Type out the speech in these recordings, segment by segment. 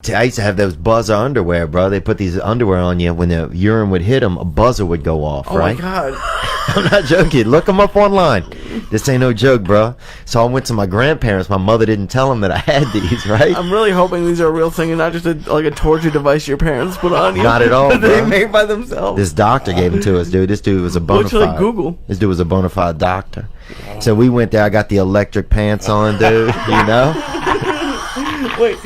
I used to have those buzzer underwear, bro. They put these underwear on you. When the urine would hit them, a buzzer would go off, right? Oh, my God. I'm not joking. Look them up online. This ain't no joke, bro. So I went to my grandparents. My mother didn't tell them that I had these, right? I'm really hoping these are a real thing and not just a torture device your parents put on you. Not at all, that they bro. made by themselves. This doctor gave them to us, dude. This dude was a bona What should I fide. Google? This dude was a bona fide doctor. So we went there. I got the electric pants on, dude. You know? Wait,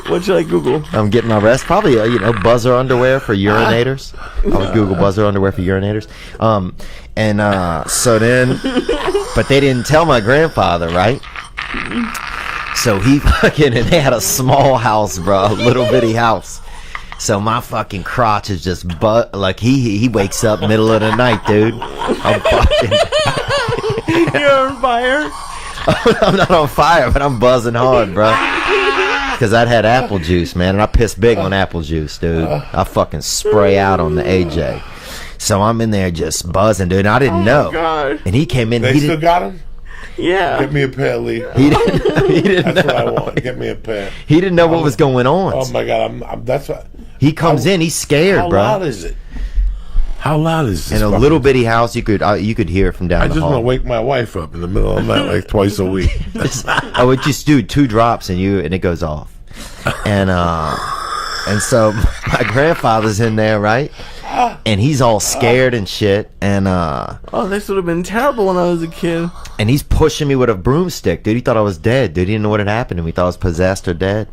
what should I Google? I'm getting my rest. Probably, buzzer underwear for urinators. I would Google buzzer underwear for urinators. So then, but they didn't tell my grandfather, right? So he and they had a small house, bro, a little bitty house. So my fucking crotch is just like he wakes up middle of the night, dude. I'm fucking. You're on fire? I'm not on fire, but I'm buzzing hard, bro. Because I'd had apple juice, man, and I pissed big on apple juice, dude. I fucking spray out on the AJ. So I'm in there just buzzing, dude. And I didn't know. God. And he came in. They still got him? Yeah. Get me a pair, Lee. He didn't That's know. what I want. Get me a pair. He didn't know what was going on. Oh my God! That's what. He comes in. He's scared, How bro. loud is it? How loud is this? In a little bitty house, you could hear it from down I the just hall. want to wake my wife up in the middle of the night, like twice a week. I would just do 2 drops and it goes off. And so my grandfather's in there, right? And he's all scared and shit. And Oh, this would have been terrible when I was a kid. and he's pushing me with a broomstick, dude. He thought I was dead, dude. He didn't know what had happened to me. He thought I was possessed or dead.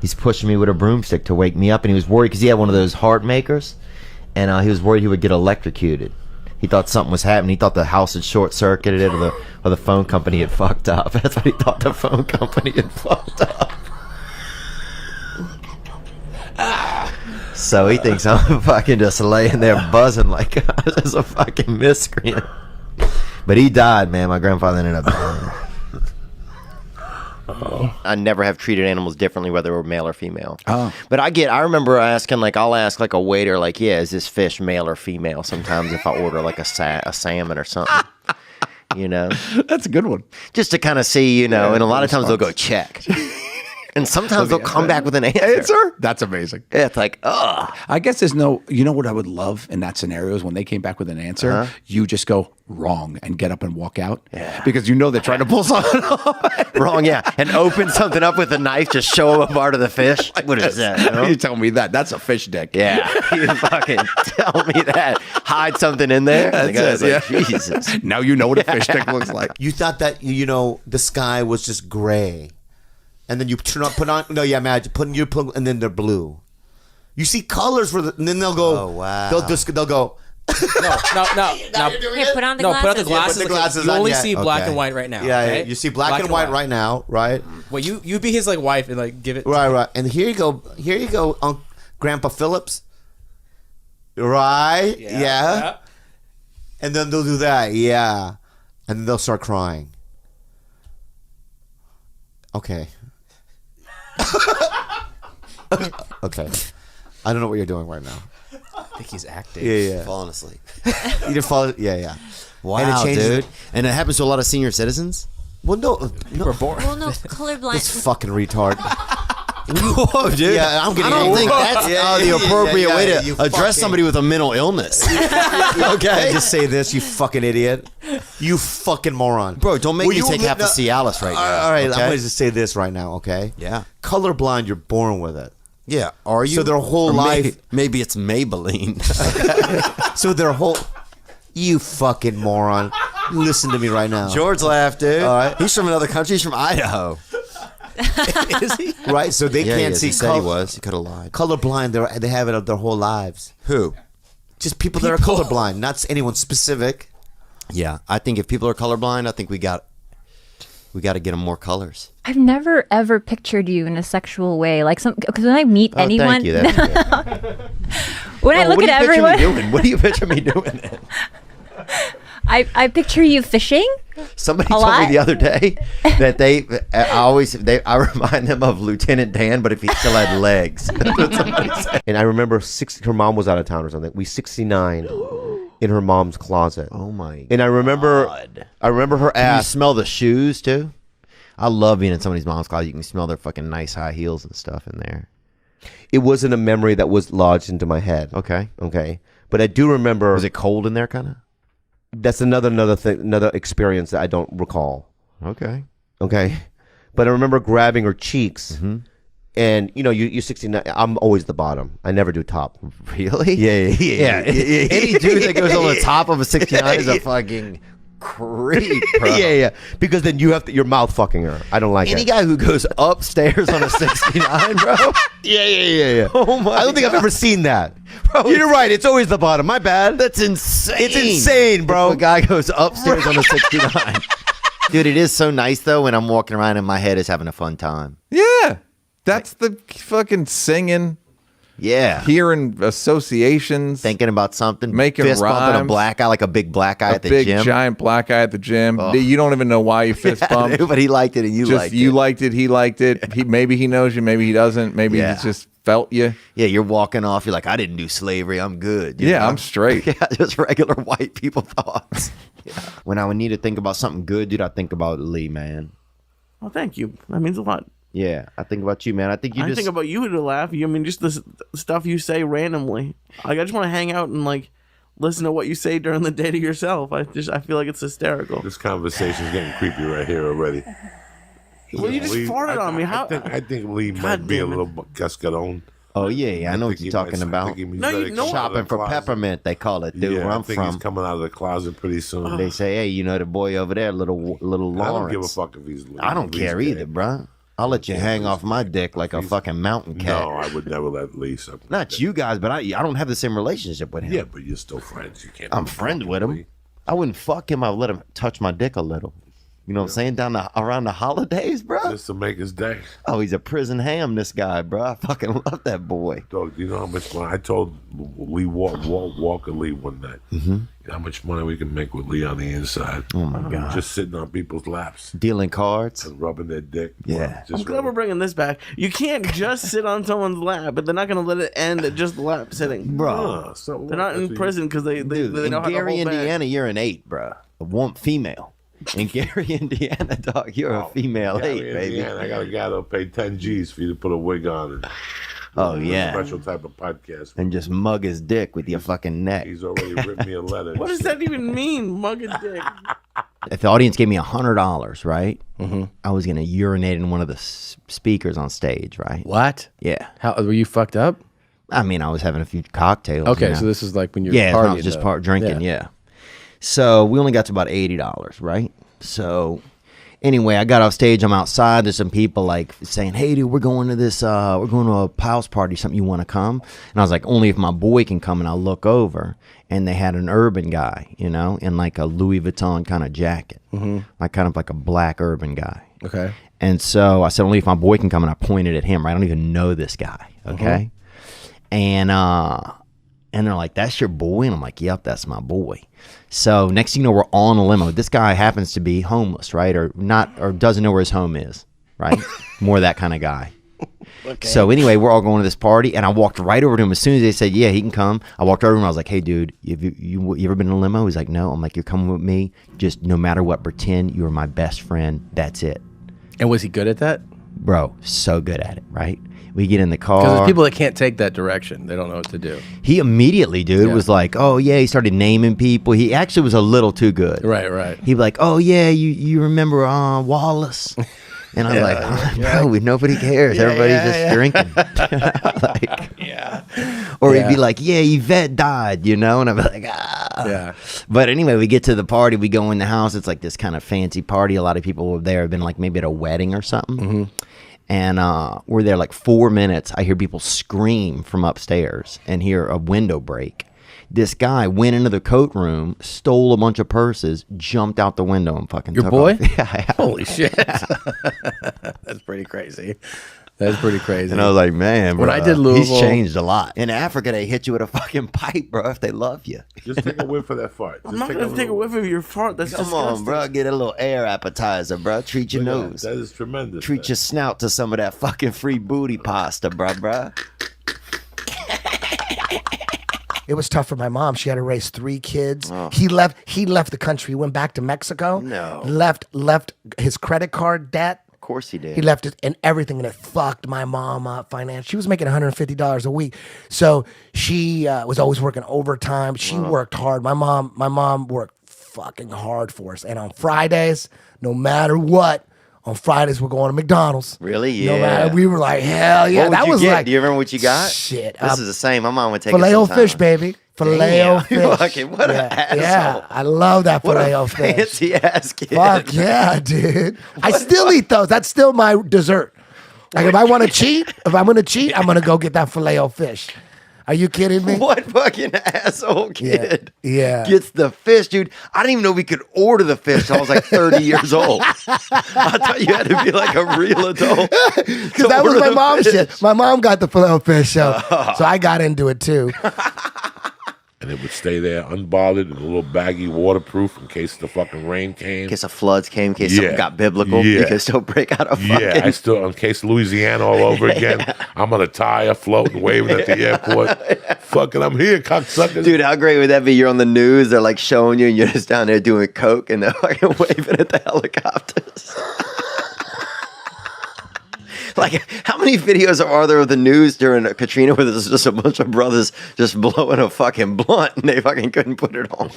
He's pushing me with a broomstick to wake me up, and he was worried because he had one of those heart makers, and he was worried he would get electrocuted. He thought something was happening. He thought the house had short-circuited it, or the phone company had fucked up. That's what he thought. The phone company had fucked up. So he thinks I'm fucking just laying there buzzing like I was just a fucking miscreant. But he died, man. My grandfather ended up dying. I never have treated animals differently, whether they were male or female. Oh. But I remember asking, like, I'll ask like a waiter, like, yeah, is this fish male or female? Sometimes if I order like a salmon or something, you know, That's a good one. just to kind of see, and a lot of times they'll go check, and sometimes they'll come back with an answer. That's amazing. Yeah, it's like, ugh. I guess there's no, you know what I would love in that scenario is when they came back with an answer, you just go wrong and get up and walk out. Yeah. Because you know they're trying to pull something off. Wrong, yeah, and open something up with a knife, just show them a part of the fish. What is that? You know? You tell me that. That's a fish dick. Yeah, you fucking tell me that. Hide something in there. And the guy's That's like, Jesus. Now you know what a fish dick looks like. You thought that the sky was just gray, and then you imagine and then they're blue. You see colors and then they'll go. Oh, wow. They'll go. No. Here, put on the No, glasses. put on the glasses. Put the glasses you on, only yeah. see black Okay. and white right now. Yeah, okay? you see black and white right now, right? Well, you be his like wife and like give it. Right. And here you go, Grandpa Phillips. Right? Yeah. And then they'll do that, yeah. And then they'll start crying. Okay. Okay. I don't know what you're doing right now. I think he's acting. Yeah. Falling asleep. You just fall. Yeah. Wow, And it changes- dude. And it happens to a lot of senior citizens? Well, no. We're bored. Well, no, colorblind. This fucking retard. Whoa, dude. Yeah, I'm getting I don't angry. think that's the appropriate way to you address fucking- somebody with a mental illness. Okay. Just say this, you fucking idiot. You fucking moron. Bro, don't make Will me you take half the Cialis right now. All right, okay? I'm going to just say this right now, okay? Yeah. Colorblind, you're born with it. Yeah, are you? So their whole Or life- Maybe it's Maybelline. So their whole... You fucking moron. Listen to me right now. George laughed, dude. All right. He's from another country. He's from Idaho. Is he? Right, so they Yeah, can't see he said he was. He could have lied. colorblind. They have it their whole lives. Who? Just people that are colorblind, not anyone specific. Yeah, I think if people are colorblind, I think we got to get them more colors. I've never ever pictured you in a sexual way, like because when I meet anyone, Thank you. That's good. when I look at everyone, What do you picture me doing then? I picture you fishing. Somebody A told lot? me the other day that I remind them of Lieutenant Dan, but if he still had legs. That's what somebody said. And I remember her mom was out of town or something. We 69 in her mom's closet. Oh my! And I remember her Can you ass. smell the shoes too? I love being in somebody's mom's closet. You can smell their fucking nice high heels and stuff in there. it wasn't a memory that was lodged into my head. Okay. Okay. But I do remember. Was it cold in there, kind of? That's another thing, another experience that I don't recall. Okay. Okay. But I remember grabbing her cheeks. And you're 69. I'm always the bottom. I never do top. Really? Yeah. Any dude that goes on the top of a 69 is a fucking creep, bro. Yeah. Because then you have your mouth fucking her. I don't like Any it. guy who goes upstairs on a 69, bro. Yeah. Oh my! I don't think I've ever seen that. Bro, You're right. It's always the bottom. My bad. That's insane. It's insane, bro. If a guy goes upstairs on a 69. Dude, it is so nice though when I'm walking around and my head is having a fun time. Yeah. That's the fucking singing, Yeah. hearing associations, Thinking about something, Making fist bumping a rhymes. black guy, like a big black guy a at the big gym. giant black guy at the gym. You don't even know why you fist bumped. But he liked it and you Just liked you it. liked it, he liked it. Maybe he knows you, maybe he doesn't. Maybe Yeah. he just felt you. Yeah, you're walking off. You're like, I didn't do slavery. I'm good. You Yeah, know? I'm straight. Yeah, just regular white people thoughts. When I would need to think about something good, dude, I think about Lee, man. Well, thank you. That means a lot. Yeah, I think about you, man. I think you I just think about you to laugh. I mean, just the stuff you say randomly. Like, I just want to hang out and like listen to what you say during the day to yourself. I feel like it's hysterical. This conversation's getting creepy right here already. Well, you just Lee- farted on me. How? I think Lee God might be a damn it. little cascaron. Oh yeah, I know what you're talking about. Shopping for peppermint, they call it, dude. Yeah, Where I I'm think he's from, coming out of the closet pretty soon. they say, hey, you know the boy over there, little I don't give a Lawrence. fuck if he's. I don't care Lee's either, dead. bro. I'll let you hang off my dick like a fucking mountain cat. No, I would never let Lee. Something Not like you guys, but I don't have the same relationship with that. him. Yeah, but you're still friends. You can't. I'm friends with him. Lee. I wouldn't fuck him. I'd let him touch my dick a little. You know what I'm saying? Around the holidays, bro. Just to make his day. Oh, he's a prison ham, this guy, bro. I fucking love that boy. Dog, do you know how much money? I told Lee Walker Lee one night. Mm-hmm. You know how much money we can make with Lee on the inside. Oh my god. Just sitting on people's laps Dealing cards. and rubbing their dick. Yeah. I'm glad we're bringing this back. You can't just sit on someone's lap, but they're not going to let it end at just lap sitting. Bro. They're not in prison because they Dude, know in how to Gary, hold back. Indiana, you're an 8, bro. A one female. In Gary, Indiana, dog, you're a female 8, baby. I got a guy that'll pay 10 G's for you to put a wig on and Oh, a yeah. special type of podcast. And just mug his dick with your fucking neck. He's already written me a letter. What does that even mean? Mug a dick. If the audience gave me $100, right, I was going to urinate in one of the speakers on stage, right? What? Yeah. How were you fucked up? I mean, I was having a few cocktails. Okay, you know? so this is like when you're Yeah, partying. I was just though. drinking, yeah. So we only got to about $80, right? So anyway, I got off stage. I'm outside. There's some people like saying, "Hey, dude, we're going to this. We're going to a house party. Something you want to come?" And I was like, "Only if my boy can come." And I look over, and they had an urban guy, you know, in like a Louis Vuitton kind of jacket, like kind of like a black urban guy. Okay. And so I said, "Only if my boy can come." And I pointed at him. Right? I don't even know this guy. Okay. And they're like, "That's your boy?" And I'm like, "Yep, that's my boy." So next thing you know, we're all in a limo. This guy happens to be homeless, right? Or not, or doesn't know where his home is, right? More that kind of guy. Okay. So anyway, we're all going to this party, and I walked right over to him. As soon as they said, yeah, he can come, I walked over to him. I was like, hey, dude, you ever been in a limo? He's like, no. I'm like, you're coming with me. Just no matter what, pretend you're my best friend. That's it. And was he good at that? Bro, so good at it, right? We get in the car. Because there's people that can't take that direction. They don't know what to do. He immediately, dude, Yeah. was like, oh, yeah. He started naming people. He actually was a little too good. Right. He'd be like, oh, yeah, you remember Wallace? And I'm like, bro, nobody cares. Everybody's just drinking. Or he'd be like, yeah, Yvette died, you know? And I'd be like, ah. Yeah. But anyway, we get to the party. We go in the house. It's like this kind of fancy party. A lot of people were there. Have been like maybe at a wedding or something. And we're there like 4 minutes. I hear people scream from upstairs and hear a window break. This guy went into the coat room, stole a bunch of purses, jumped out the window, and fucking Your took boy? off. Yeah. Holy shit. That's pretty crazy. That's pretty crazy. And I was like, man, When bro, I did he's Louisville- changed a lot. In Africa, they hit you with a fucking pipe, bro, if they love you. Just take a whiff of that fart. I'm not going to take a whiff of your fart. That's Come disgusting. on, bro. Get a little air appetizer, bro. Treat your nose. That is tremendous. Treat your snout to some of that fucking free booty pasta, bro. It was tough for my mom. She had to raise 3 kids. He left the country, went back to Mexico. No. Left his credit card debt, course he did. He left it and everything, and it fucked my mom up financially. She was making $150 a week, so she was always working overtime. She worked hard. My mom worked fucking hard for us, and on Fridays, no matter what. On Fridays, we're going to McDonald's. Really? Yeah. No matter, we were like, hell yeah. What would That you was get? like, Do you remember what you got? Shit. This is the same. My mom would take us Filet-O sometimes. fish, baby. Filet-O fish. Fucking what an asshole. Yeah, I love that What filet-O a fish. fancy ass kid. Fuck yeah, dude. I still eat those. That's still my dessert. Like if I want to cheat, I'm going to go get that filet-O fish. Are you kidding me? What fucking asshole kid Yeah. gets the fish, dude? I didn't even know we could order the fish till I was like 30 years old. I thought you had to be like a real adult. Because that was my mom's shit. My mom got the filet-O fish, so I got into it too. And it would stay there unbothered in a little baggy, waterproof in case the fucking rain came. In case the floods came, in case something got biblical, Yeah. you could still break out a fucking... Yeah, I still, in case Louisiana all over again, I'm on a tire floating, waving at the airport. Fucking, I'm here, cocksuckers. Dude, how great would that be? You're on the news, they're like showing you, and you're just down there doing coke, and they're fucking waving at the helicopters. Like, how many videos are there of the news during Katrina where there's just a bunch of brothers just blowing a fucking blunt and they fucking couldn't put it on?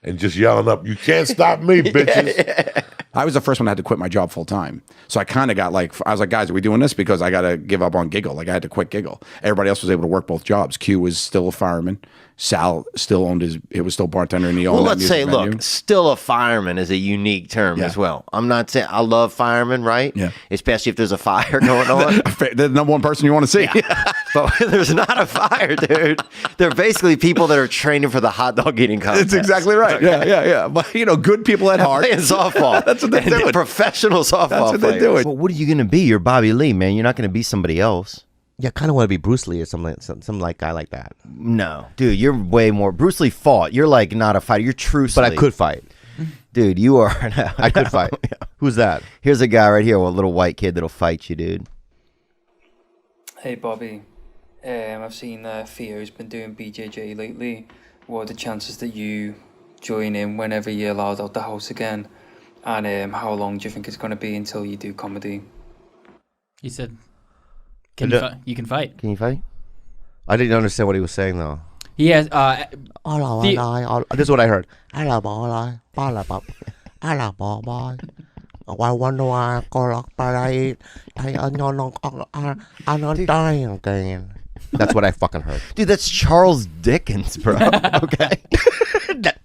And just yelling up, you can't stop me, bitches. I was the first one that had to quit my job full time. So I kind of got like, I was like, guys, are we doing this? Because I got to give up on Giggle. Like I had to quit Giggle. Everybody else was able to work both jobs. Q was still a fireman. Sal still owned it was still bartender and he owned Well, that let's music say, venue. look, still a fireman is a unique term Yeah. as well. I'm not saying I love firemen, right? Yeah. Especially if there's a fire going on. The number one person you want to see. But there's not a fire, dude. They're basically people that are training for the hot dog eating contest. That's exactly right. Yeah. But you know, good people at heart. Playing softball. That's what they're And doing. Professional softball That's what players. they're doing. Well, what are you going to be? You're Bobby Lee, man. You're not going to be somebody else. Yeah, I kind of want to be Bruce Lee or some like guy like that. No. Dude, you're way more. Bruce Lee fought. You're like not a fighter. You're true. But I could fight. Dude, you are. I could fight. Who's that? Here's a guy right here, a little white kid that'll fight you, dude. Hey Bobby, I've seen THEO's been doing BJJ lately. What are the chances that you join in whenever you're allowed out the house again? And how long do you think it's going to be until you do comedy? He said, you can fight. Can you fight? I didn't understand what he was saying though. He has, This is what I heard. I wonder why I go like parade. That's what I fucking heard. Dude, that's Charles Dickens, bro. Okay.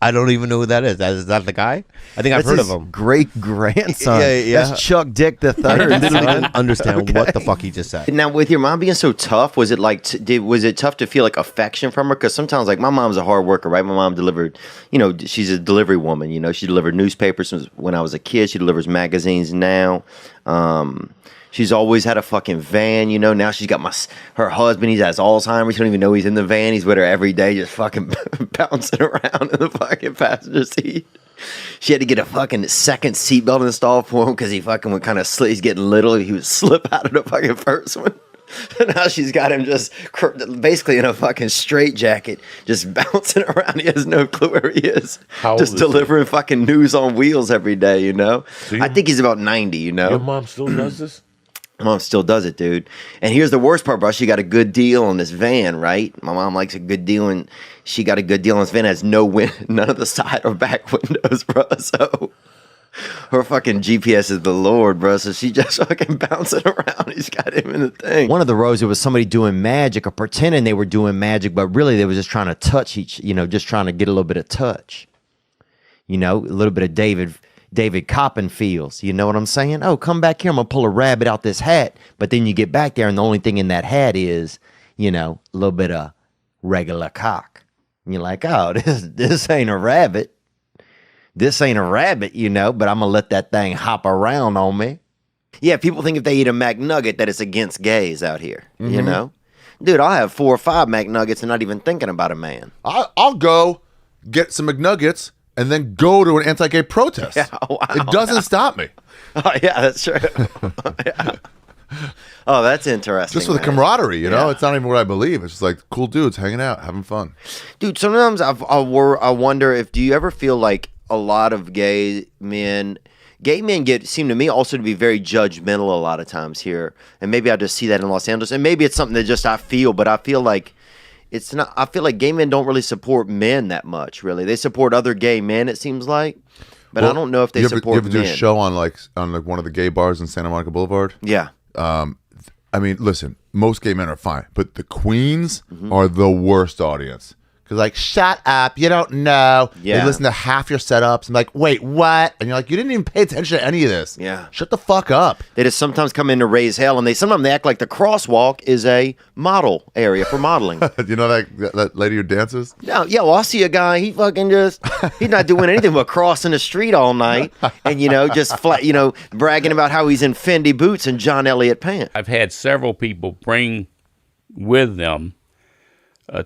I don't even know who that is. Is that the guy? I think I've That's heard of his him. great grandson. Yeah. That's Chuck Dick the I Third. literally didn't understand what the fuck he just said. Now, with your mom being so tough, was it like was it tough to feel like affection from her? Because sometimes, like, my mom's a hard worker, right? My mom delivered, she's a delivery woman. She delivered newspapers when I was a kid. She delivers magazines now. She's always had a fucking van, Now she's got her husband. He has Alzheimer's. She don't even know he's in the van. He's with her every day, just fucking bouncing around in the fucking passenger seat. She had to get a fucking second seatbelt installed for him because he fucking would kind of slip. He's getting little. He would slip out of the fucking first one. And now she's got him just basically in a fucking straitjacket, just bouncing around. He has no clue where he is. How old Just is he? delivering fucking news on wheels every day, So I think he's about 90, Your mom still does this? Mom still does it, dude. And here's the worst part, bro. She got a good deal on this van, right? My mom likes a good deal, and she got a good deal on this van. It has none of the side or back windows, bro. So her fucking GPS is the Lord, bro. So she just fucking bouncing around. He's got him in the thing. One of the rows, it was somebody doing magic or pretending they were doing magic, but really they were just trying to touch just trying to get a little bit of touch. A little bit of David Coppenfields. You know what I'm saying? Oh, come back here. I'm going to pull a rabbit out this hat. But then you get back there and the only thing in that hat is, a little bit of regular cock. And you're like, oh, this ain't a rabbit. This ain't a rabbit, but I'm going to let that thing hop around on me. Yeah, people think if they eat a McNugget that it's against gays out here, Dude, I'll have 4 or 5 McNuggets and not even thinking about a man. I'll go get some McNuggets and then go to an anti-gay protest. Yeah, wow. It doesn't stop me. Oh, yeah, that's true. Yeah. Oh, that's interesting. Just for the man. camaraderie, Yeah. It's not even what I believe. It's just like cool dudes hanging out, having fun. Dude, sometimes I wonder do you ever feel like a lot of gay men, gay men seem to me also to be very judgmental a lot of times here, and maybe I just see that in Los Angeles, and maybe it's something that just I feel, but I feel like it's not. I feel like gay men don't really support men that much. Really, they support other gay men. It seems like, but I don't know if they support You ever do a men. show on like one of the gay bars in Santa Monica Boulevard? Yeah. I mean, listen, most gay men are fine, but the queens Mm-hmm. are the worst audience. Because, like, shut up, you don't know. Yeah. They listen to half your setups and like, wait, what? And you're like, you didn't even pay attention to any of this. Yeah. Shut the fuck up. They just sometimes come in to raise hell, and they act like the crosswalk is a model area for modeling. You know that lady who dances? No, yeah, well, I see a guy, he's not doing anything but crossing the street all night and, just flat, bragging about how he's in Fendi boots and John Elliott pants. I've had several people bring with them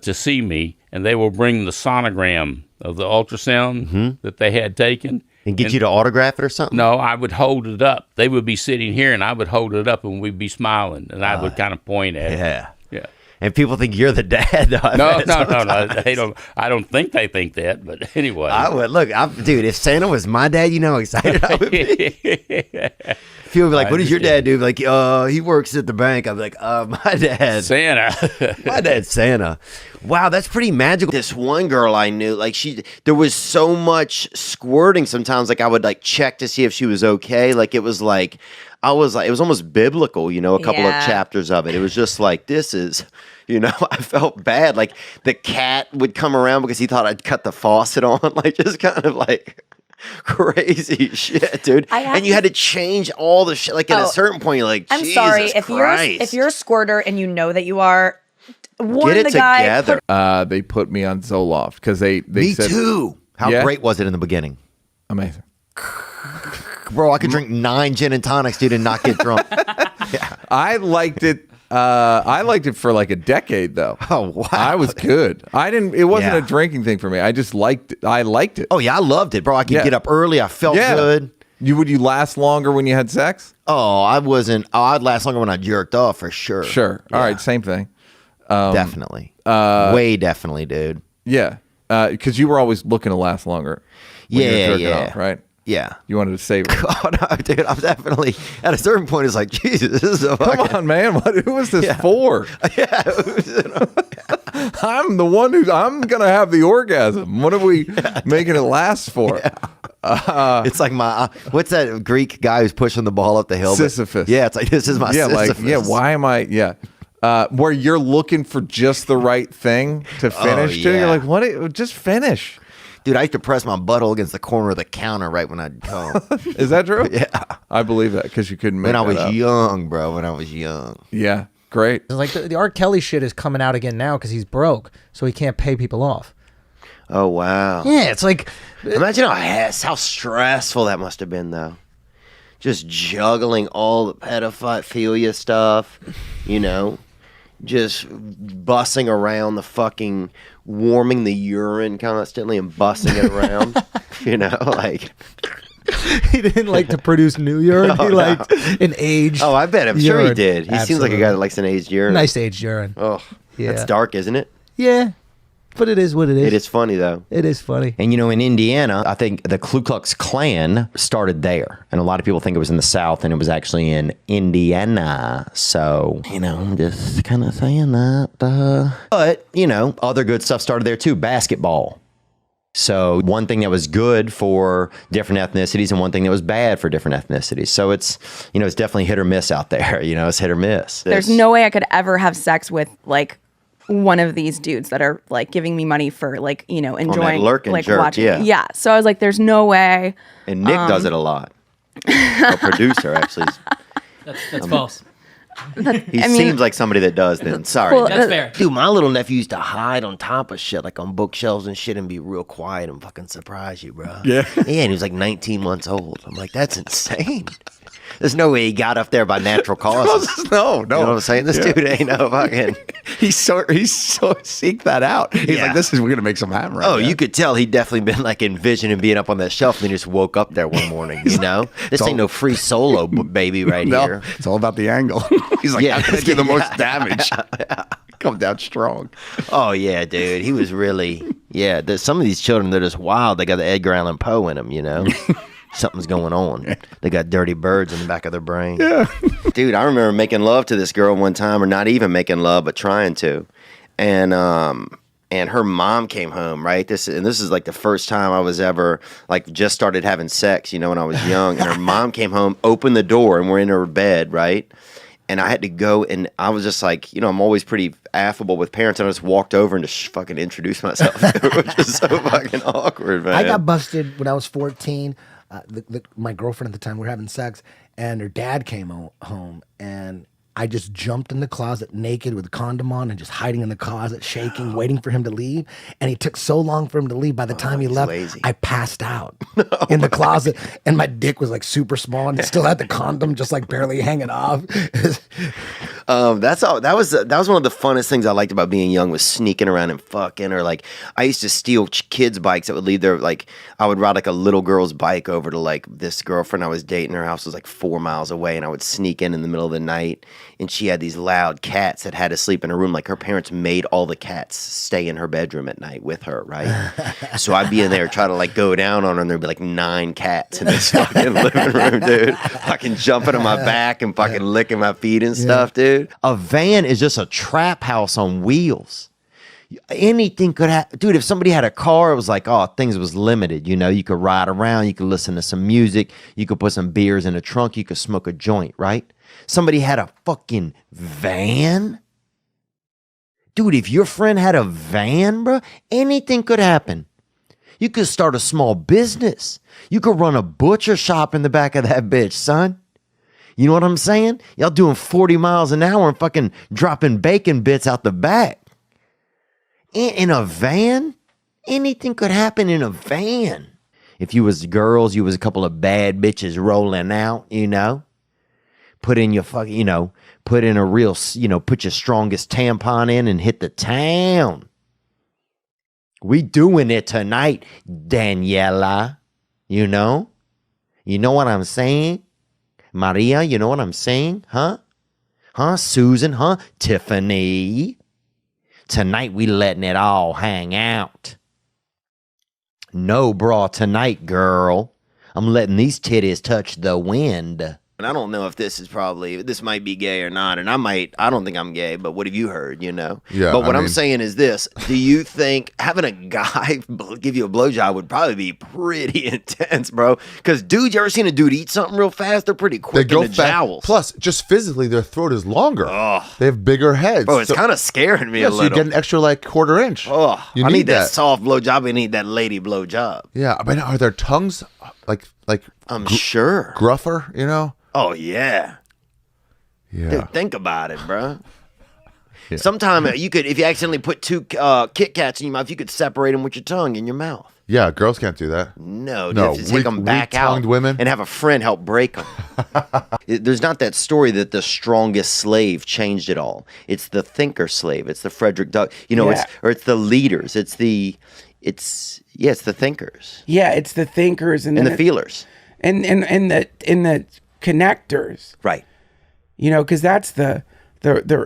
to see me, and they will bring the sonogram of the ultrasound that they had taken. And get you to autograph it or something? No, I would hold it up. They would be sitting here, and I would hold it up, and we'd be smiling, and I would kind of point at it. Yeah. And people think you're the dad, though. No. They don't. I don't think they think that, but anyway. I would look, dude. If Santa was my dad, how excited I would be. People would be like, "What does your dad do?" Like, he works at the bank. I'd be like, my dad, Santa. My dad's Santa. Wow, that's pretty magical. This one girl I knew, like there was so much squirting. Sometimes, like I would like check to see if she was okay. Like it was like. I was like, it was almost biblical, a couple of chapters of it. It was just like, this is, I felt bad. Like the cat would come around because he thought I'd cut the faucet on, like just kind of like crazy shit, dude. And you had to change all the shit. Like at a certain point, you're like, I'm Jesus sorry Christ. if you're a squirter and you know that you are. Warn Get it the guy. together. They put me on Zoloft because they Me said, too. How Yeah? great was it in the beginning? Amazing. Bro, I could drink 9 gin and tonics, dude, and not get drunk. I liked it. I liked it for like a decade though. Oh wow, I was good. It wasn't Yeah. a drinking thing for me. I just liked it. I liked it. Oh yeah, I loved it, bro. I could get up early. I felt good. Would you last longer when you had sex? Oh, I wasn't. Oh, I'd last longer when I jerked off for sure. Sure. All right, same thing. Definitely. Way definitely, dude. Yeah. Because you were always looking to last longer. When you were jerking off, right? Yeah. You wanted to save it. Oh no, dude, I'm definitely at a certain point. It's like Jesus, this is a Come fucking, on, man. Who was this for? Yeah, I'm the one I'm gonna have the orgasm. What are we making it last for? it's like my what's that Greek guy who's pushing the ball up the hill? Sisyphus. Yeah, it's like this is my Sisyphus. Why am I? Yeah. Where you're looking for just the right thing to finish to. yeah. You're like, what? Just finish. Dude, I used to press my butthole against the corner of the counter right when I'd come. Is that true? Yeah. I believe that because you couldn't make When I that was up. young, bro. When I was young. Yeah. Great. Like the R. Kelly shit is coming out again now because he's broke, so he can't pay people off. Oh wow. Yeah, it's like imagine how stressful that must have been though. Just juggling all the pedophilia stuff, just bussing around the fucking warming the urine constantly and bussing it around, like he didn't like to produce new urine. He liked an aged. Oh, I bet. I'm sure he urine. did. He seems like a guy that likes an aged urine. Nice aged urine. Oh, Yeah. that's dark, isn't it? Yeah, but it is what it is. It is funny though. It is funny. And in Indiana, I think the Ku Klux Klan started there. And a lot of people think it was in the South, and it was actually in Indiana. So, I'm just kind of saying that. But, other good stuff started there too. Basketball. So one thing that was good for different ethnicities and one thing that was bad for different ethnicities. So it's, it's definitely hit or miss out there. It's hit or miss. There's no way I could ever have sex with like one of these dudes that are like giving me money for like, enjoying lurking like jerk, watching. yeah. Yeah. So I was like, there's no way. And Nick does it a lot. A producer actually. That's false. He seems like somebody that does then. Sorry. Well, That's fair. Dude, my little nephew used to hide on top of shit, like on bookshelves and shit, and be real quiet and fucking surprise you, bro. Yeah. Yeah, and he was like 19 months old. I'm like, that's insane. There's no way he got up there by natural causes. No. You know what I'm saying? This dude ain't no fucking. He's so seek that out. He's Yeah. like, we're gonna make some happen right Oh, now. you could tell he'd definitely been like envisioning being up on that shelf, and then he just woke up there one morning. This ain't no free solo baby right no, here. it's all about the angle. He's like, Yeah. how can I do the most damage? Come down strong. Oh yeah, dude. He was really some of these children, they're just wild. They got the Edgar Allan Poe in them, Something's going on. They got dirty birds in the back of their brain. Yeah. Dude, I remember making love to this girl one time, or not even making love, but trying to. And her mom came home, right? This is like the first time I was ever like just started having sex, when I was young. And her mom came home, opened the door, and we're in her bed, right? And I had to go, and I was just like, I'm always pretty affable with parents, and I just walked over and just fucking introduced myself, which is so fucking awkward, man. I got busted when I was 14. My girlfriend at the time, we were having sex, and her dad came home, and I just jumped in the closet naked with a condom on and just hiding in the closet, shaking, waiting for him to leave. And he took so long for him to leave. By the time he left, lazy. I passed out in the closet, and my dick was like super small, and it still had the condom just like barely hanging off. That's all. That was one of the funnest things I liked about being young, was sneaking around and fucking, or like I used to steal kids' bikes that would leave their, like I would ride like a little girl's bike over to like this girlfriend I was dating. Her house was like 4 miles away, and I would sneak in the middle of the night, and she had these loud cats that had to sleep in her room. Like her parents made all the cats stay in her bedroom at night with her, right? So I'd be in there try to like go down on her, and there'd be like 9 cats in this fucking living room, dude. Fucking jumping on my back and fucking licking my feet and stuff, dude. A van is just a trap house on wheels. Anything could happen. Dude, if somebody had a car, it was like, oh, things was limited. You could ride around, you could listen to some music, you could put some beers in the trunk, you could smoke a joint, right? Somebody had a fucking van? Dude, if your friend had a van, bro, anything could happen. You could start a small business. You could run a butcher shop in the back of that bitch, son. You know what I'm saying? Y'all doing 40 miles an hour and fucking dropping bacon bits out the back. In a van? Anything could happen in a van. If you was girls, you was a couple of bad bitches rolling out, Put in your fucking, put in a real, put your strongest tampon in and hit the town. We doing it tonight, Daniela. You know what I'm saying? Maria, you know what I'm saying? Huh? Susan, huh? Tiffany. Tonight we letting it all hang out. No bra tonight, girl. I'm letting these titties touch the wind. And I don't know if this might be gay or not, and I don't think I'm gay, but what have you heard, Yeah, but what I'm saying is this: do you think having a guy give you a blowjob would probably be pretty intense, bro? Because dude, you ever seen a dude eat something real fast? They're pretty quick in the jowls. Plus, just physically, their throat is longer. They have bigger heads. Bro, it's kind of scaring me a so little. you get an extra like quarter inch. Oh, you I need that soft blowjob. I need that lady blowjob. Yeah, but are their tongues like I'm sure gruffer? Oh yeah. Yeah. Dude, think about it, bro. Yeah. Sometime you could, if you accidentally put 2 Kit Kats in your mouth, you could separate them with your tongue in your mouth. Yeah, girls can't do that. No, you have to take them back out women. and have a friend help break them. There's not that story that the strongest slave changed it all. It's the thinker slave. It's the Frederick Doug. It's the leaders. It's the thinkers. Yeah, it's the thinkers and the feelers. And the connectors. Right. Because that's the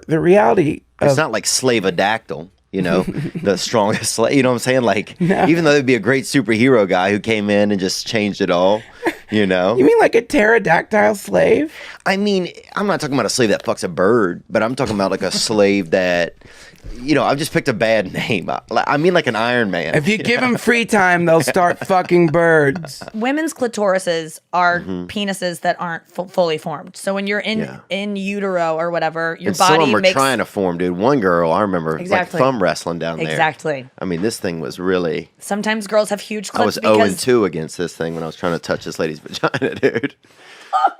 reality. It's not like slave-a-dactyl, the strongest slave. You know what I'm saying? Like, even though there'd be a great superhero guy who came in and just changed it all, You mean like a pterodactyl slave? I mean, I'm not talking about a slave that fucks a bird, but I'm talking about like a slave that, I've just picked a bad name. I mean like an Iron Man. If you give them free time, they'll start fucking birds. Women's clitorises are penises that aren't fully formed. So when you're in utero or whatever, your body some of them makes... are trying to form, dude. One girl, I remember, Exactly. like thumb wrestling down there. Exactly. I mean, this thing was really... Sometimes girls have huge clits I was 0-2 against this thing when I was trying to touch this lady's vagina, dude.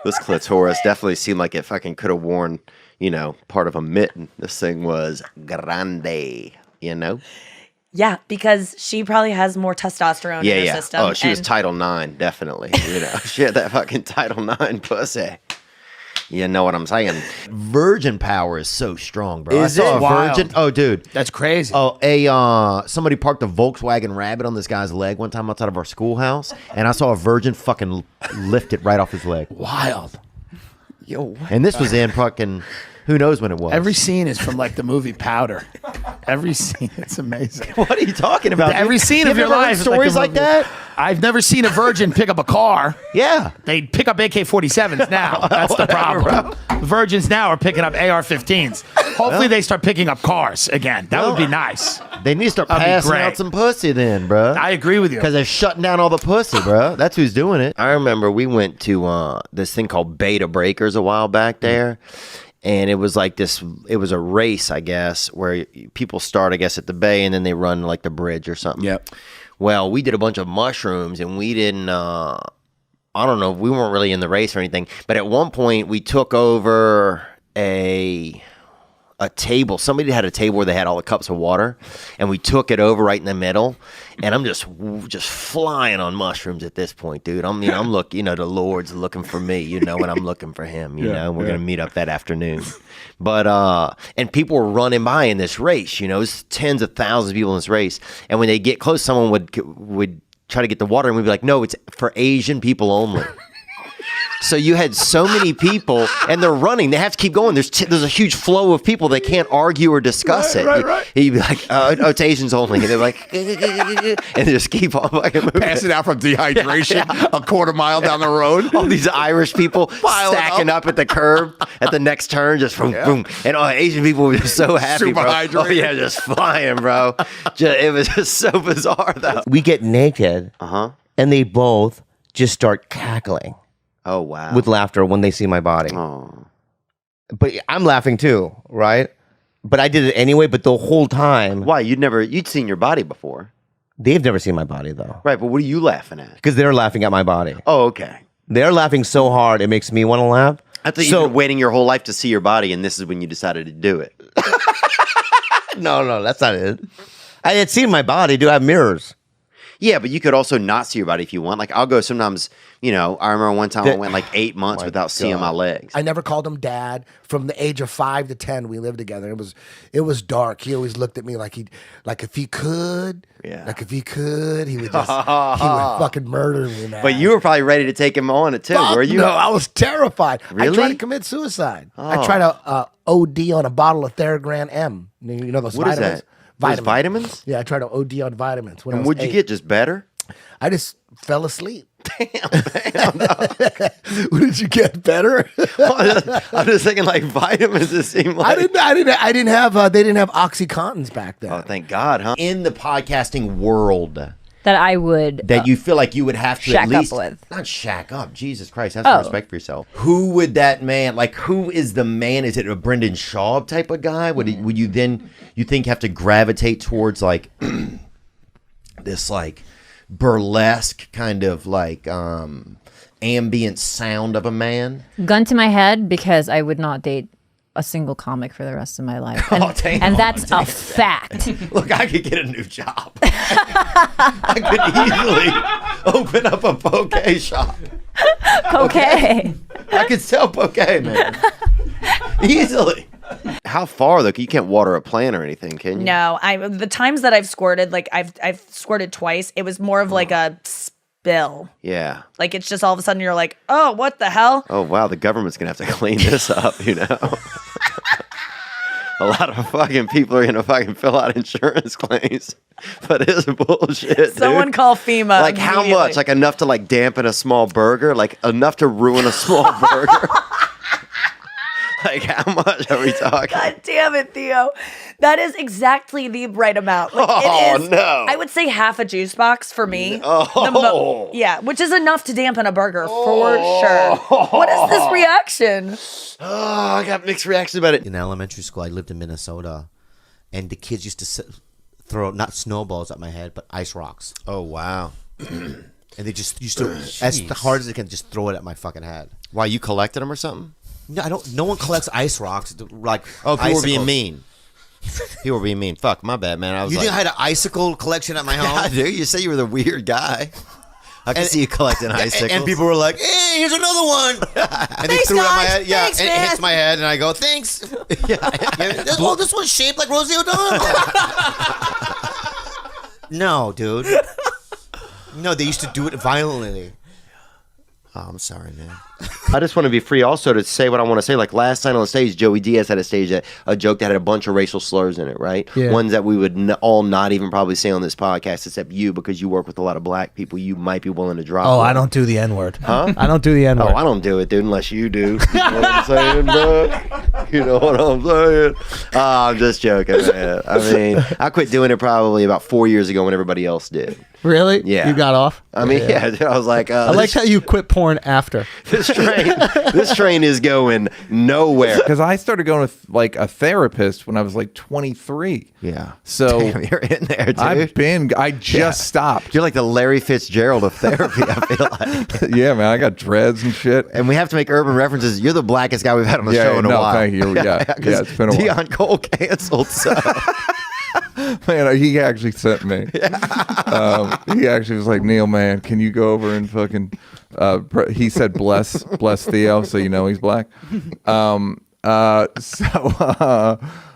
This clitoris definitely seemed like it fucking could have worn, part of a mitten. This thing was grande, Yeah, because she probably has more testosterone in her system. Oh, she was Title IX, definitely. She had that fucking Title IX pussy. You know what I'm saying? Virgin power is so strong, bro. Is I saw it? a Wild. virgin. Oh, dude, that's crazy. Oh, somebody parked a Volkswagen Rabbit on this guy's leg one time outside of our schoolhouse, and I saw a virgin fucking lift it right off his leg. Wild. Yo, and this was in fucking who knows when it was. Every scene is from like the movie Powder. Every scene, it's amazing. What are you talking about? Every dude? scene You of your ever heard life. is stories a like movie. that? I've never seen a virgin pick up a car. Yeah. They pick up AK-47s now. That's the problem. Virgins now are picking up AR-15s. Hopefully they start picking up cars again. That would be nice. They need to start That'd be passing great. out some pussy then, bro. I agree with you. Because they're shutting down all the pussy, bro. That's who's doing it. I remember we went to this thing called Beta Breakers a while back there. And it was like this, it was a race, I guess, where people start, I guess, at the bay and then they run like the bridge or something. Yep. Well, we did a bunch of mushrooms and we didn't, I don't know, we weren't really in the race or anything. But at one point we took over a table. Somebody had a table where they had all the cups of water, and we took it over right in the middle. And I'm just flying on mushrooms at this point, dude. I'm looking, the Lord's looking for me, and I'm looking for him, you know. We're gonna meet up that afternoon. But and people were running by in this race, it's tens of thousands of people in this race. And when they get close, someone would try to get the water, and we'd be like, no, it's for Asian people only. So you had so many people, and they're running. They have to keep going. There's a huge flow of people. They can't argue or discuss it. Right. You'd be like, oh, it's Asians only. And they're like, and they just keep on fucking moving. Passing out from dehydration a quarter mile down the road. All these Irish people stacking up at the curb at the next turn, just boom, boom. And Asian people were just so happy, Super bro. hydrated. Oh, yeah, just flying, bro. It was just so bizarre, though. We get naked, and they both just start cackling. Oh, wow. With laughter when they see my body. Oh. But I'm laughing too, right? But I did it anyway, but the whole time. Why? You'd seen your body before. They've never seen my body though. Right, but what are you laughing at? Because they're laughing at my body. Oh, okay. They're laughing so hard it makes me want to laugh. I thought you've been waiting your whole life to see your body, and this is when you decided to do it. No, that's not it. I had seen my body. Do I have mirrors? Yeah, but you could also not see your body if you want. Like, I'll go sometimes, I remember one time I went like 8 months without seeing my legs. I never called him dad. From the age of 5 to 10, we lived together. It was dark. He always looked at me like if he could, he would fucking murder me, man. But you were probably ready to take him on it too, were you? No, I was terrified. Really? I tried to commit suicide. Oh. I tried to OD on a bottle of Theragram M. You know those What is vitamins? that? Those vitamins? Yeah, I tried to OD on vitamins. And what'd you get? Just better? I just fell asleep. Damn. What did you get? Better? I'm just thinking like vitamins. It seemed like I didn't have. They didn't have OxyContins back then. Oh, thank God, huh? In the podcasting world, that I would that you feel like you would have to shack at least up with. not shack up. Jesus Christ, have some respect for yourself. Who would that man like? Who is the man? Is it a Brendan Schaub type of guy? Would you then you think have to gravitate towards like this like burlesque kind of like ambient sound of a man? Gun to my head, because I would not date a single comic for the rest of my life. And, that's a fact. Look, I could get a new job. I could easily open up a poke shop. Poke. I could sell poke, man. Easily. How far though? You can't water a plant or anything, can you? No, the times that I've squirted, like I've squirted twice. It was more of like a spill. Yeah. Like it's just all of a sudden you're like, oh, what the hell? Oh wow, the government's gonna have to clean this up, A lot of fucking people are gonna fucking fill out insurance claims, but it's bullshit. Someone dude. call FEMA. Like how much? Like enough to like dampen a small burger? Like enough to ruin a small burger? Like how much are we talking? God damn it, Theo. That is exactly the right amount. Like, Oh, it is, no. I would say half a juice box for me. Oh. Yeah, which is enough to dampen a burger for sure. What is this reaction? Oh, I got mixed reactions about it. In elementary school, I lived in Minnesota, and the kids used to throw not snowballs at my head, but ice rocks. Oh, wow. And they just used to, as hard as they can, just throw it at my fucking head. Why, you collected them or something? No, I don't. No one collects ice rocks. Like, oh, people were being icicles. mean. People were being mean. Fuck, my bad, man. I was You like, think I had an icicle collection at my home? Yeah, I do. You say you were the weird guy. I can see you collecting icicles. And people were like, "Hey, here's another one." And they threw it at my head. Yeah, Thanks, and man. it hits my head, and I go, "Thanks." Oh, this one's shaped like Rosie O'Donnell. No, dude. No, they used to do it violently. Oh, I'm sorry, man. I just want to be free also to say what I want to say. Like last night on stage, Joey Diaz had a joke that had a bunch of racial slurs in it, right? Yeah. Ones that we would all not even probably say on this podcast, except you, because you work with a lot of black people. You might be willing to drop. Oh, one. I don't do the N-word. Huh? I don't do the N-word. Oh, I don't do it, dude, unless you do. You know what I'm saying, bro? You know what I'm saying? I'm just joking, man. I mean, I quit doing it probably about 4 years ago when everybody else did. Really? Yeah. You got off? I mean, yeah, dude, I was like, I like how you quit porn after. This train is going nowhere. Because I started going with like a therapist when I was like 23. Yeah. So Damn, you're in there, dude. I just stopped. You're like the Larry Fitzgerald of therapy, I feel like. Yeah, man, I got dreads and shit. And we have to make urban references. You're the blackest guy we've had on the Yeah, show in a no, while. thank you. Yeah, yeah, it's been a while. Dion Cole canceled, so. Man, he actually sent me. He actually was like, Neil, man, can you go over and fucking? He said, bless Theo, so you know he's black.